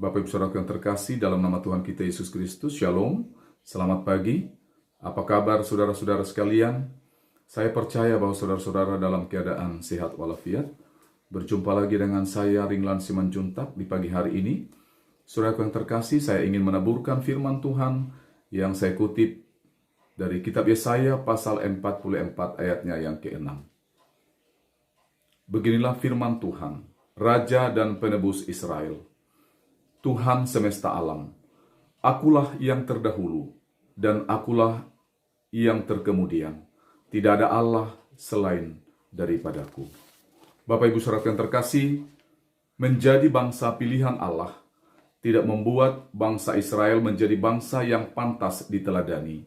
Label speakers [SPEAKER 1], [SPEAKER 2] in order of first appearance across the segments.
[SPEAKER 1] Bapak Ibu Saudara yang terkasih dalam nama Tuhan kita Yesus Kristus, Shalom, selamat pagi. Apa kabar saudara-saudara sekalian? Saya percaya bahwa saudara-saudara dalam keadaan sehat walafiat. Berjumpa lagi dengan saya Ringlan Simanjuntak di pagi hari ini. Saudara yang terkasih, saya ingin menaburkan firman Tuhan yang saya kutip dari kitab Yesaya pasal 44 ayatnya yang ke-6. Beginilah firman Tuhan, Raja dan Penebus Israel. Tuhan semesta alam, akulah yang terdahulu dan akulah yang terkemudian. Tidak ada Allah selain daripadaku. Bapak Ibu Saudara yang terkasih, menjadi bangsa pilihan Allah tidak membuat bangsa Israel menjadi bangsa yang pantas diteladani.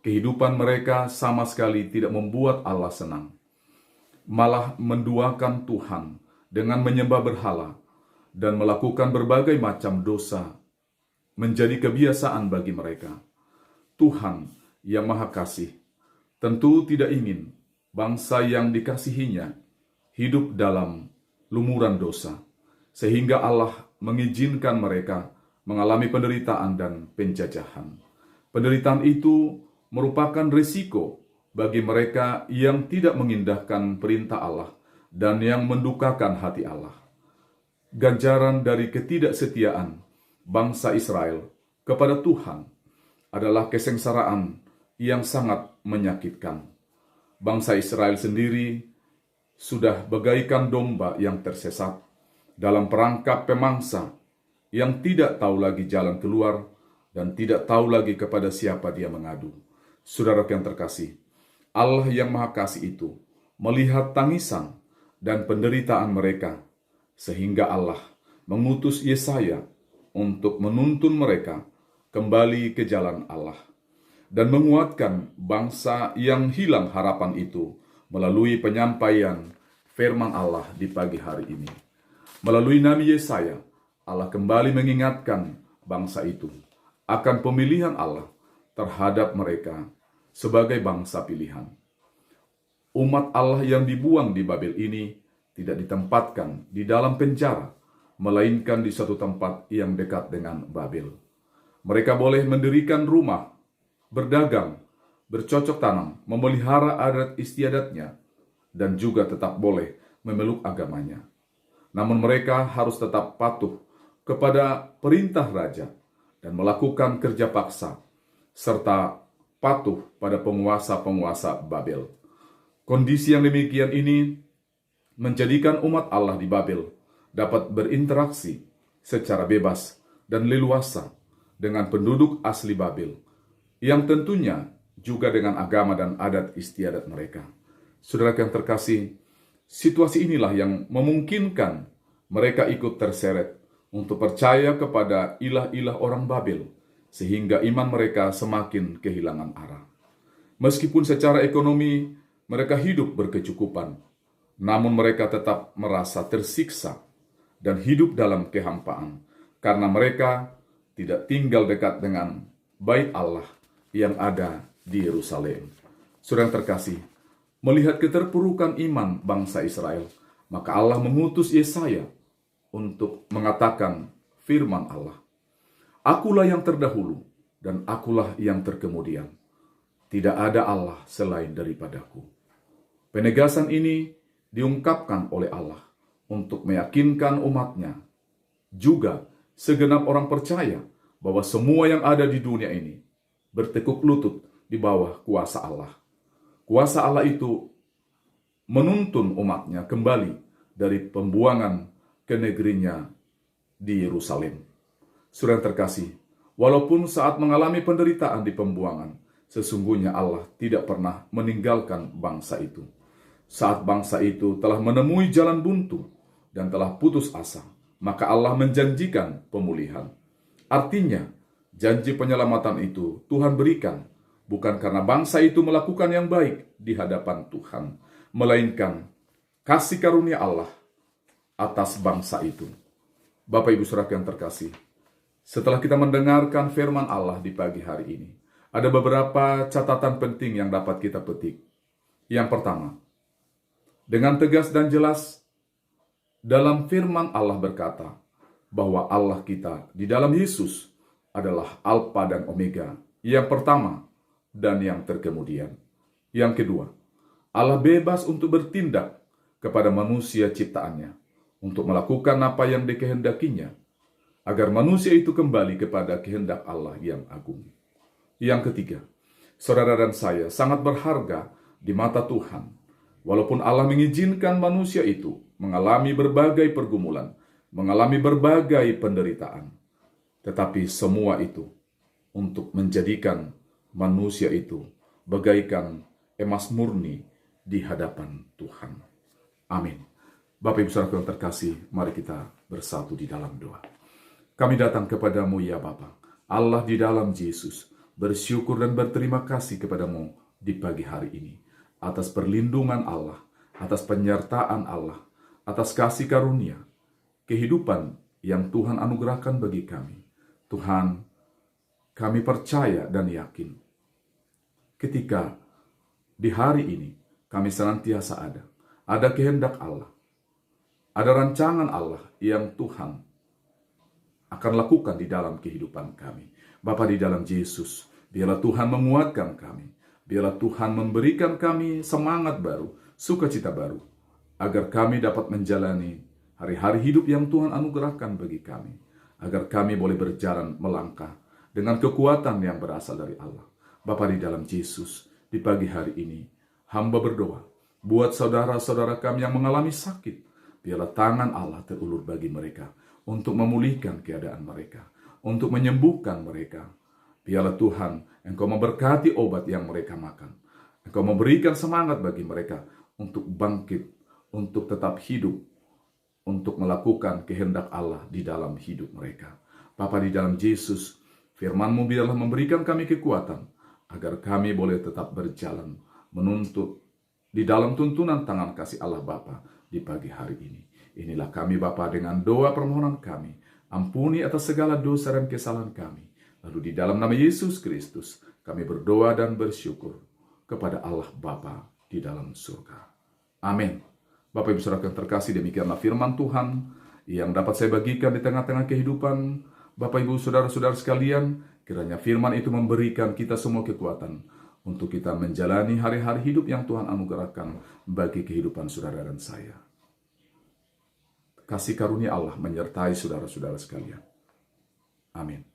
[SPEAKER 1] Kehidupan mereka sama sekali tidak membuat Allah senang. Malah menduakan Tuhan dengan menyembah berhala dan melakukan berbagai macam dosa menjadi kebiasaan bagi mereka. Tuhan yang Maha Kasih tentu tidak ingin bangsa yang dikasihinya hidup dalam lumuran dosa, sehingga Allah mengizinkan mereka mengalami penderitaan dan penjajahan. Penderitaan itu merupakan risiko bagi mereka yang tidak mengindahkan perintah Allah dan yang mendukakan hati Allah. Ganjaran dari ketidaksetiaan bangsa Israel kepada Tuhan adalah kesengsaraan yang sangat menyakitkan. Bangsa Israel sendiri sudah bagaikan domba yang tersesat dalam perangkap pemangsa yang tidak tahu lagi jalan keluar dan tidak tahu lagi kepada siapa dia mengadu. Saudara yang terkasih, Allah yang Maha Kasih itu melihat tangisan dan penderitaan mereka, sehingga Allah mengutus Yesaya untuk menuntun mereka kembali ke jalan Allah dan menguatkan bangsa yang hilang harapan itu melalui penyampaian firman Allah di pagi hari ini. Melalui Nabi Yesaya, Allah kembali mengingatkan bangsa itu akan pemilihan Allah terhadap mereka sebagai bangsa pilihan. Umat Allah yang dibuang di Babel ini tidak ditempatkan di dalam penjara, melainkan di suatu tempat yang dekat dengan Babel. Mereka boleh mendirikan rumah, berdagang, bercocok tanam, memelihara adat istiadatnya, dan juga tetap boleh memeluk agamanya. Namun mereka harus tetap patuh kepada perintah raja dan melakukan kerja paksa, serta patuh pada penguasa-penguasa Babel. Kondisi yang demikian ini menjadikan umat Allah di Babel dapat berinteraksi secara bebas dan leluasa dengan penduduk asli Babel, yang tentunya juga dengan agama dan adat istiadat mereka. Saudara yang terkasih, situasi inilah yang memungkinkan mereka ikut terseret untuk percaya kepada ilah-ilah orang Babel, sehingga iman mereka semakin kehilangan arah. Meskipun secara ekonomi mereka hidup berkecukupan, namun mereka tetap merasa tersiksa dan hidup dalam kehampaan karena mereka tidak tinggal dekat dengan bait Allah yang ada di Yerusalem. Saudara yang terkasih, melihat keterpurukan iman bangsa Israel, maka Allah mengutus Yesaya untuk mengatakan firman Allah. Akulah yang terdahulu dan akulah yang terkemudian. Tidak ada Allah selain daripadaku. Penegasan ini diungkapkan oleh Allah untuk meyakinkan umatnya, juga segenap orang percaya bahwa semua yang ada di dunia ini bertekuk lutut di bawah kuasa Allah. Kuasa Allah itu menuntun umatnya kembali dari pembuangan ke negerinya di Yerusalem. Saudara yang terkasih, walaupun saat mengalami penderitaan di pembuangan, sesungguhnya Allah tidak pernah meninggalkan bangsa itu. Saat bangsa itu telah menemui jalan buntu dan telah putus asa, maka Allah menjanjikan pemulihan. Artinya, janji penyelamatan itu Tuhan berikan bukan karena bangsa itu melakukan yang baik di hadapan Tuhan, melainkan kasih karunia Allah atas bangsa itu. Bapak Ibu Saudara yang terkasih, setelah kita mendengarkan firman Allah di pagi hari ini, ada beberapa catatan penting yang dapat kita petik. Yang pertama, dengan tegas dan jelas dalam firman Allah berkata bahwa Allah kita di dalam Yesus adalah Alfa dan Omega, yang pertama dan yang terkemudian. Yang kedua, Allah bebas untuk bertindak kepada manusia ciptaannya, untuk melakukan apa yang dikehendakinya, agar manusia itu kembali kepada kehendak Allah yang agung. Yang ketiga, saudara dan saya sangat berharga di mata Tuhan. Walaupun Allah mengizinkan manusia itu mengalami berbagai pergumulan, mengalami berbagai penderitaan, tetapi semua itu untuk menjadikan manusia itu bagaikan emas murni di hadapan Tuhan. Amin. Bapak Ibu Saudara yang terkasih, mari kita bersatu di dalam doa. Kami datang kepadamu ya Bapa, Allah di dalam Yesus, bersyukur dan berterima kasih kepadamu di pagi hari ini, atas perlindungan Allah, atas penyertaan Allah, atas kasih karunia, kehidupan yang Tuhan anugerahkan bagi kami. Tuhan, kami percaya dan yakin, ketika di hari ini kami senantiasa ada kehendak Allah, ada rancangan Allah yang Tuhan akan lakukan di dalam kehidupan kami. Bapa di dalam Yesus, biarlah Tuhan menguatkan kami, biarlah Tuhan memberikan kami semangat baru, sukacita baru, agar kami dapat menjalani hari-hari hidup yang Tuhan anugerahkan bagi kami, agar kami boleh berjalan melangkah dengan kekuatan yang berasal dari Allah. Bapa di dalam Yesus, di pagi hari ini, hamba berdoa, buat saudara-saudara kami yang mengalami sakit, biarlah tangan Allah terulur bagi mereka, untuk memulihkan keadaan mereka, untuk menyembuhkan mereka. Biarlah Tuhan, Engkau memberkati obat yang mereka makan. Engkau memberikan semangat bagi mereka untuk bangkit, untuk tetap hidup, untuk melakukan kehendak Allah di dalam hidup mereka. Bapa di dalam Yesus, firman-Mu biarlah memberikan kami kekuatan, agar kami boleh tetap berjalan, menuntut di dalam tuntunan tangan kasih Allah Bapa di pagi hari ini. Inilah kami Bapa dengan doa permohonan kami. Ampuni atas segala dosa dan kesalahan kami. Lalu di dalam nama Yesus Kristus kami berdoa dan bersyukur kepada Allah Bapa di dalam surga. Amin. Bapak Ibu Saudara yang terkasih, demikianlah firman Tuhan yang dapat saya bagikan di tengah-tengah kehidupan Bapak Ibu Saudara-saudara sekalian. Kiranya firman itu memberikan kita semua kekuatan untuk kita menjalani hari-hari hidup yang Tuhan anugerahkan bagi kehidupan saudara dan saya. Kasih karunia Allah menyertai saudara-saudara sekalian. Amin.